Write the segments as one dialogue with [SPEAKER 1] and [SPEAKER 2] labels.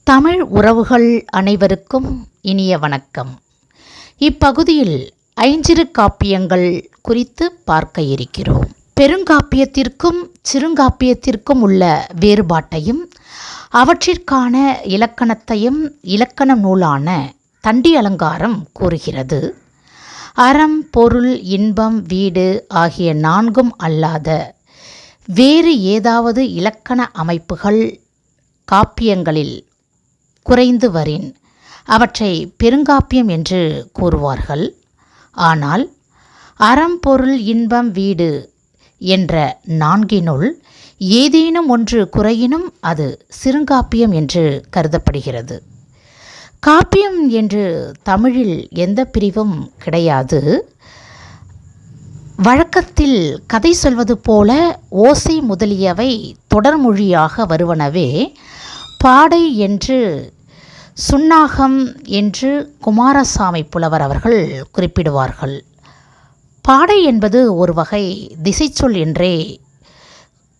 [SPEAKER 1] தமிழ் உறவுகள் அனைவருக்கும் இனிய வணக்கம். இப்பகுதியில் ஐஞ்சிறு காப்பியங்கள் குறித்து பார்க்க இருக்கிறோம். பெருங்காப்பியத்திற்கும் சிறுங்காப்பியத்திற்கும் உள்ள வேறுபாட்டையும் அவற்றிற்கான இலக்கணத்தையும் இலக்கண நூலான தண்டி அலங்காரம் கூறுகிறது. அறம், பொருள், இன்பம், வீடு ஆகிய நான்கும் அல்லாத வேறு ஏதாவது இலக்கண அமைப்புகள் காப்பியங்களில் குறைந்து வரின் அவற்றை பெருங்காப்பியம் என்று கூறுவார்கள். ஆனால் அறம், பொருள், இன்பம், வீடு என்ற நான்கினுள் ஏதேனும் ஒன்று குறையினும் அது சிறுங்காப்பியம் என்று கருதப்படுகிறது. காப்பியம் என்று தமிழில் எந்த பிரிவும் கிடையாது. வழக்கத்தில் கதை சொல்வது போல ஓசை முதலியவை தொடர்மொழியாக வருவனவே பாடை என்று சுன்னாகம் என்று குமாரசாமி புலவர் அவர்கள் குறிப்பிடுவார்கள். பாடை என்பது ஒரு வகை திசைச்சொல் என்றே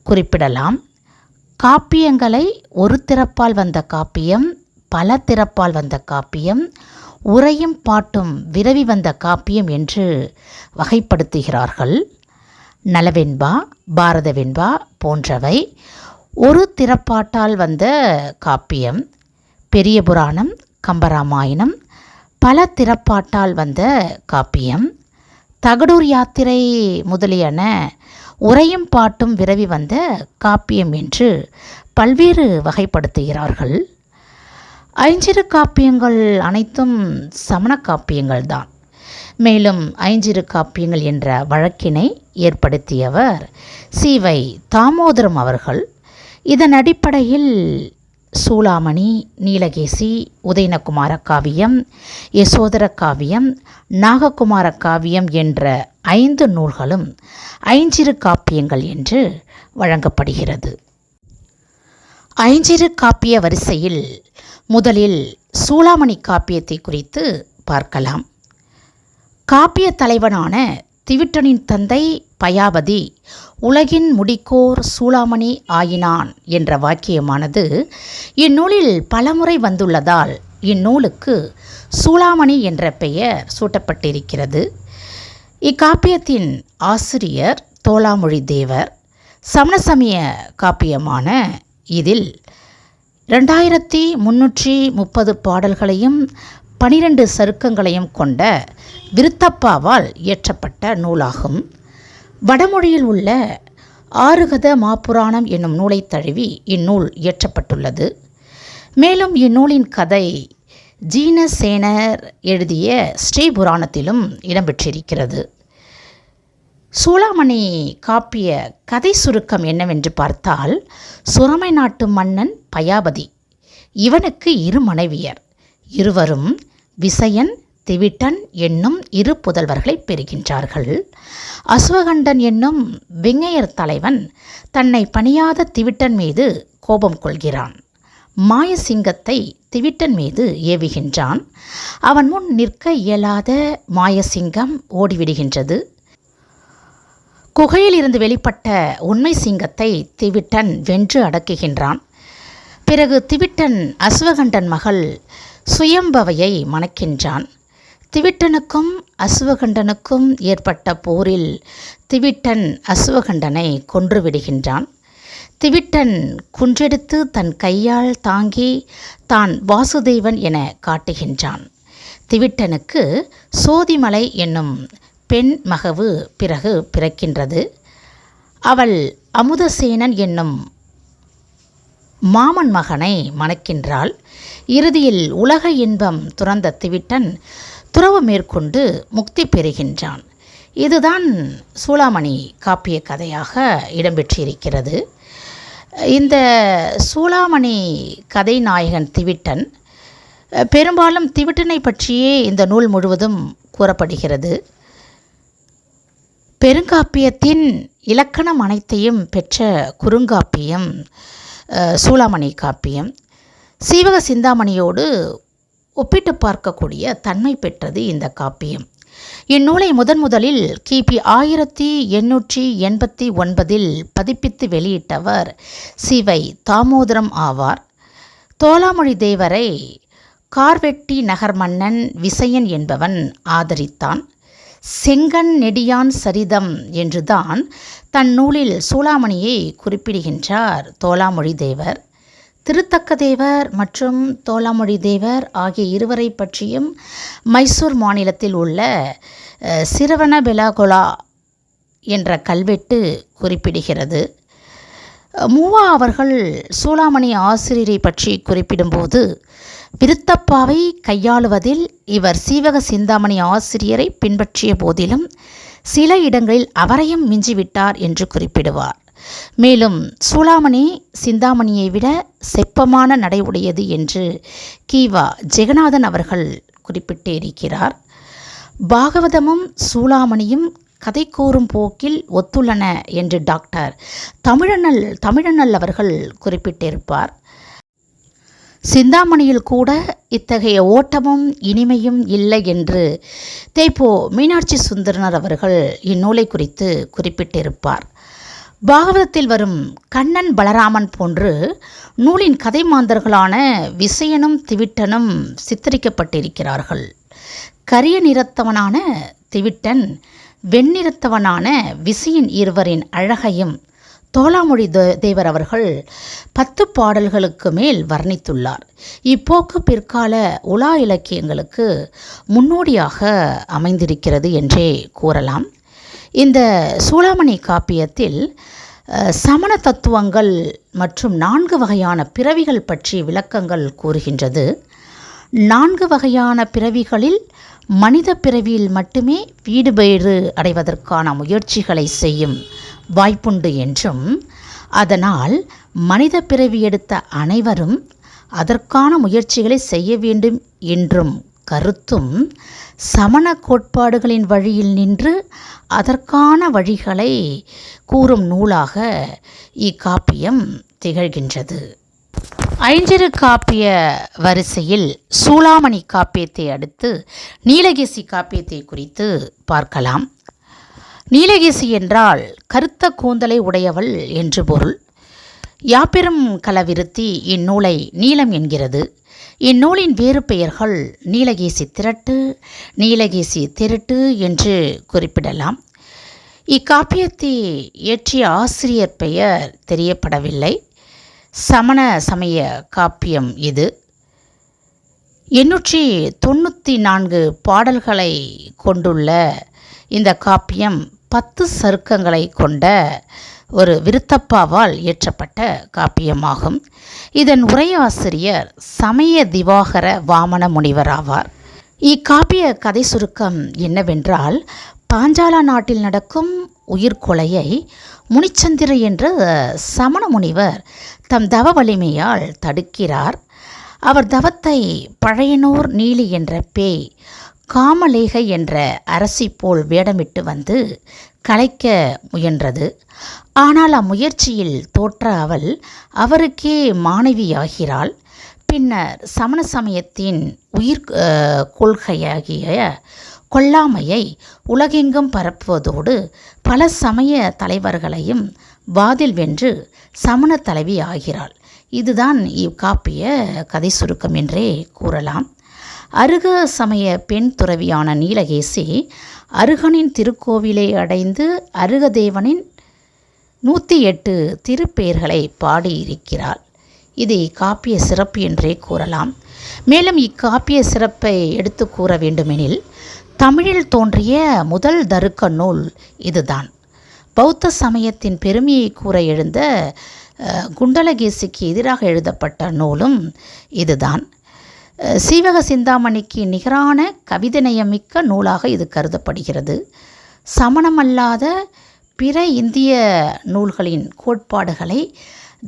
[SPEAKER 1] குறிப்பிடலாம். காப்பியங்களை ஒரு திறப்பால் வந்த காப்பியம், பல திறப்பால் வந்த காப்பியம், உரையும் பாட்டும் விரவி வந்த காப்பியம் என்று வகைப்படுத்துகிறார்கள். நலவெண்பா, பாரத வெண்பா போன்றவை ஒரு திறப்பாட்டால் வந்த காப்பியம். பெரிய புராணம், கம்பராமாயணம் பல திறப்பாட்டால் வந்த காப்பியம். தகடூர் யாத்திரை முதலியன உரையும் பாட்டும் விரவி வந்த காப்பியம் என்று பல்வேறு வகைப்படுத்துகிறார்கள். ஐஞ்சிறு காப்பியங்கள் அனைத்தும் சமண காப்பியங்கள்தான். மேலும் ஐஞ்சிறு காப்பியங்கள் என்ற வழக்கினை ஏற்படுத்தியவர் சி.வை. தாமோதரம் அவர்கள். இதன் அடிப்படையில் சூளாமணி, நீலகேசி, உதயனகுமார காவியம், யசோதர காவியம், நாககுமார காவியம் என்ற 5 நூல்களும் ஐஞ்சிறு காப்பியங்கள் என்று வழங்கப்படுகிறது. ஐஞ்சிறு காப்பிய வரிசையில் முதலில் சூளாமணி காப்பியத்தை குறித்து பார்க்கலாம். காப்பிய தலைவனான திவிட்டனின் தந்தை பயாபதி உலகின் முடிக்கோர் சூளாமணி ஆயினான் என்ற வாக்கியமானது இந்நூலில் பலமுறை வந்துள்ளதால் இந்நூலுக்கு சூளாமணி என்ற பெயர் சூட்டப்பட்டிருக்கிறது. இக்காப்பியத்தின் ஆசிரியர் தோலாமொழி தேவர். சமண சமய காப்பியமான இதில் 2330 பாடல்களையும் 12 சருக்கங்களையும் கொண்ட விருத்தப்பாவால் இயற்றப்பட்ட நூலாகும். வடமொழியில் உள்ள ஆறுகத மாப்புராணம் என்னும் நூலை தழுவி இந்நூல் இயற்றப்பட்டுள்ளது. மேலும் இந்நூலின் கதை ஜீனசேனர் எழுதிய ஸ்ரீபுராணத்திலும் இடம்பெற்றிருக்கிறது. சூளாமணி காப்பிய கதை சுருக்கம் என்னவென்று பார்த்தால், சுரமை நாட்டு மன்னன் பயாபதி, இவனுக்கு 2 மனைவியர். இருவரும் விசயன், திவிட்டன் என்னும் 2 புதல்வர்களை பெறுகின்றார்கள். அசுவகண்டன் என்னும் வெங்கையர் தலைவன் தன்னை பணியாத திவிட்டன் மீது கோபம் கொள்கிறான். மாயசிங்கத்தை திவிட்டன் மீது ஏவுகின்றான். அவன் முன் நிற்க இயலாத மாயசிங்கம் ஓடிவிடுகின்றது. குகையில் இருந்து வெளிப்பட்ட உண்மை சிங்கத்தை திவிட்டன் வென்று அடக்குகின்றான். பிறகு திவிட்டன் அசுவகண்டன் மகள் சுயம்பவையை மணக்கின்றான். திவிட்டனுக்கும் அசுவகண்டனுக்கும் ஏற்பட்ட போரில் திவிட்டன் அசுவகண்டனை கொன்றுவிடுகின்றான். திவிட்டன் குன்றெடுத்து தன் கையால் தாங்கி தான் வாசுதேவன் என காட்டுகின்றான். திவிட்டனுக்கு சோதிமலை என்னும் பெண் மகவு பிறகு பிறக்கின்றது. அவள் அமுதசேனன் என்னும் மாமன் மகனை மணக்கின்றாள். இறுதியில் உலக இன்பம் துறந்த திவிட்டன் துறவு மேற்கொண்டு முக்தி பெறுகின்றான். இதுதான் சூளாமணி காப்பிய கதையாக இடம்பெற்றிருக்கிறது. இந்த சூளாமணி கதை நாயகன் திவிட்டன். பெரும்பாலும் திவிட்டனை பற்றியே இந்த நூல் முழுவதும் கூறப்படுகிறது. பெருங்காப்பியத்தின் இலக்கணம் அனைத்தையும் பெற்ற குறுங்காப்பியம் சூளாமணி காப்பியம். சீவக சிந்தாமணியோடு ஒப்பிட்டு பார்க்கக்கூடிய தன்மை பெற்றது இந்த காப்பியம். இந்நூலை முதலில் கிபி 1889 பதிப்பித்து வெளியிட்டவர் சி.வை. தாமோதரம் ஆவார். தோலாமொழி தேவரை கார்வெட்டி நகர் மன்னன் விசயன் என்பவன் ஆதரித்தான். செங்கண் நெடியான் சரிதம் என்றுதான் தன் நூலில் சூளாமணியை குறிப்பிடுகின்றார் தோலாமொழி தேவர். திருத்தக்க தேவர் மற்றும் தோலாமொழி தேவர் ஆகிய இருவரை பற்றியும் மைசூர் மாநிலத்தில் உள்ள சிரவணபெலாகொலா என்ற கல்வெட்டு குறிப்பிடுகிறது. மூவா அவர்கள் சூளாமணி ஆசிரியரை பற்றி குறிப்பிடும்போது, விருத்தப்பாவை கையாளுவதில் இவர் சீவக சிந்தாமணி ஆசிரியரை பின்பற்றிய போதிலும் சில இடங்களில் அவரையும் மிஞ்சிவிட்டார் என்று குறிப்பிடுவார். மேலும் சூளாமணி சிந்தாமணியை விட செப்பமான நடை உடையது என்று கீவா ஜெகநாதன் அவர்கள் குறிப்பிட்டு இருக்கிறார். பாகவதமும் சூளாமணியும் கதை கூறும் போக்கில் ஒத்துள்ளன என்று டாக்டர் தமிழண்ணல் அவர்கள் குறிப்பிட்டிருப்பார். சிந்தாமணியில் கூட இத்தகைய ஓட்டமும் இனிமையும் இல்லை என்று தேப்போ மீனாட்சி சுந்தரனர் அவர்கள் இந்நூலை குறித்து குறிப்பிட்டிருப்பார். பாகவதத்தில் வரும் கண்ணன் பலராமன் போன்று நூலின் கதை மாந்தர்களான விசயனும் திவிட்டனும் சித்தரிக்கப்பட்டிருக்கிறார்கள். கரிய நிறத்தவனான திவிட்டன் வெண்ணிறத்தவனான விசயன் இருவரின் அழகையும் தோலாமொழி தேவர் அவர்கள் 10 பாடல்களுக்கு மேல் வர்ணித்துள்ளார். இப்போக்கு பிற்கால உலா இலக்கியங்களுக்கு முன்னோடியாக அமைந்திருக்கிறது என்றே கூறலாம். இந்த சூளாமணி காப்பியத்தில் சமண தத்துவங்கள் மற்றும் 4 வகையான பிறவிகள் பற்றி விளக்கங்கள் கூறுகின்றது. 4 வகையான பிறவிகளில் மனித பிறவியில் மட்டுமே வீடுபேறு அடைவதற்கான முயற்சிகளை செய்யும் வாய்ப்புண்டு என்றும், அதனால் மனித பிறவி எடுத்த அனைவரும் அதற்கான முயற்சிகளை செய்ய வேண்டும் என்றும் கருத்தும் சமண கோட்பாடுகளின் வழியில் நின்று அதற்கான வழிகளை கூறும் நூலாக இக்காப்பியம் திகழ்கின்றது. ஐஞ்சிறு காப்பிய வரிசையில் சூளாமணி காப்பியத்தை அடுத்து நீலகேசி காப்பியத்தை குறித்து பார்க்கலாம். நீலகேசி என்றால் கருத்த கூந்தலை உடையவள் என்று பொருள். யாப்பெரும் கலவிருத்தி இந்நூலை நீலம் என்கிறது. இந்நூலின் வேறு பெயர்கள் நீலகேசி திரட்டு, நீலகேசி திருட்டு என்று குறிப்பிடலாம். இக்காப்பியத்தை இயற்றிய ஆசிரியர் பெயர் தெரியப்படவில்லை. சமண சமய காப்பியம் இது. 894 பாடல்களை கொண்டுள்ள இந்த காப்பியம் 10 சருக்கங்களை கொண்ட ஒரு விருத்தப்பாவால் இயற்றப்பட்ட காப்பியமாகும். இதன் உரையாசிரியர் சமய திவாகர வாமன முனிவர் ஆவார். இக்காப்பிய கதை சுருக்கம் என்னவென்றால், பாஞ்சால நாட்டில் நடக்கும் உயிர்கொலையை முனிச்சந்திர என்ற சமண முனிவர் தம் தவ வலிமையால் தடுக்கிறார். அவர் தவத்தை பழையனூர் நீலி என்ற பேய் காமலேகை என்ற அரசி போல் வேடமிட்டு வந்து கலைக்க முயன்றது. ஆனால் அம்முயற்சியில் தோற்ற அவள் அவருக்கே மாணவியாகிறாள். பின்னர் சமண சமயத்தின் உயிர் கொள்கையாகிய கொல்லாமையை உலகெங்கும் பரப்புவதோடு பல சமய தலைவர்களையும் வாதில் வென்று சமண தலைவி ஆகிறாள். இதுதான் இக்காப்பிய கதை சுருக்கம் என்றே கூறலாம். அருக சமய பெண் துறவியான நீலகேசி அருகனின் திருக்கோவிலை அடைந்து அருகதேவனின் 108 திருப்பெயர்களை பாடியிருக்கிறாள். இது இக்காப்பிய சிறப்பு என்றே கூறலாம். மேலும் இக்காப்பிய சிறப்பை எடுத்து கூற வேண்டுமெனில், தமிழில் தோன்றிய முதல் தருக்க நூல் இதுதான். பௌத்த சமயத்தின் பெருமையை கூற எழுந்த குண்டலகேசிக்கு எதிராக எழுதப்பட்ட நூலும் இதுதான். சீவக சிந்தாமணிக்கு நிகரான கவிதைநயமிக்க நூலாக இது கருதப்படுகிறது. சமணமல்லாத பிற இந்திய நூல்களின் கோட்பாடுகளை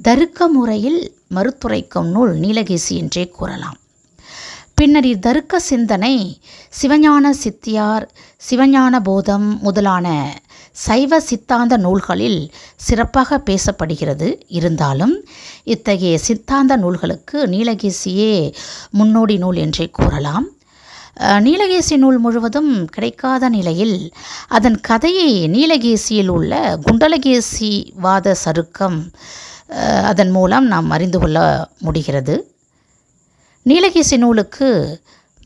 [SPEAKER 1] தருக்க முறையில் மறுத்துரைக்கும் நூல் நீலகேசி என்றே கூறலாம். பின்னர் இத்தருக்க சிந்தனை சிவஞான சித்தியார், சிவஞான போதம் முதலான சைவ சித்தாந்த நூல்களில் சிறப்பாக பேசப்படுகிறது. இருந்தாலும் இத்தகைய சித்தாந்த நூல்களுக்கு நீலகேசியே முன்னோடி நூல் என்றே கூறலாம். நீலகேசி நூல் முழுவதும் கிடைக்காத நிலையில் அதன் கதையை நீலகேசியில் உள்ள குண்டலகேசி வாத சருக்கம் அதன் மூலம் நாம் அறிந்து கொள்ள முடிகிறது. நீலகேசி நூலுக்கு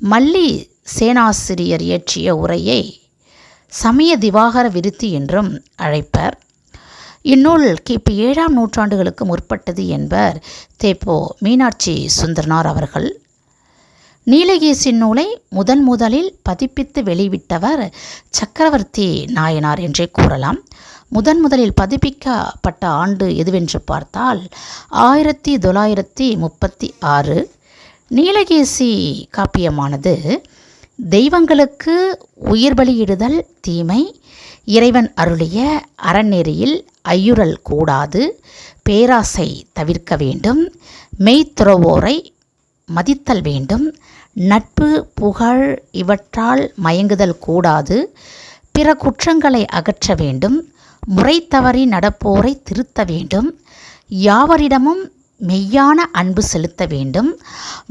[SPEAKER 1] மல்லி சேனாசிரியர் இயற்றிய உரையை சமய திவாகர விருத்தி என்றும் அழைப்பர். இந்நூல் கிபி 7ஆம் நூற்றாண்டுகளுக்கு முற்பட்டது என்பர் தேப்போ மீனாட்சி சுந்தரனார் அவர்கள். நீலகேசி நூலை முதலில் பதிப்பித்து வெளிவிட்டவர் சக்கரவர்த்தி நாயனார் என்றே கூறலாம். முதலில் பதிப்பிக்கப்பட்ட ஆண்டு எதுவென்று பார்த்தால் 1936. நீலகேசி காப்பியமானது தெய்வங்களுக்கு உயிர் பலியிடுதல் தீமை, இறைவன் அருளிய அறநெறியில் ஐயுறல் கூடாது, பேராசை தவிர்க்க வேண்டும், மெய்த்துறவோரை மதித்தல் வேண்டும், நட்பு புகழ் இவற்றால் மயங்குதல் கூடாது, பிற குற்றங்களை அகற்ற வேண்டும், முறை தவறி நடப்போரை திருத்த வேண்டும், யாவரிடமும் மெய்யான அன்பு செலுத்த வேண்டும்,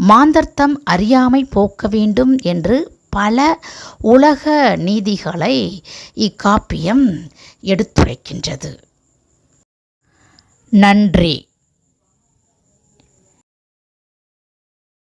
[SPEAKER 1] மாந்தர்த்தம் அறியாமை போக்க வேண்டும் என்று பல உலக நீதிகளை இக்காப்பியம் எடுத்துரைக்கின்றது. நன்றி.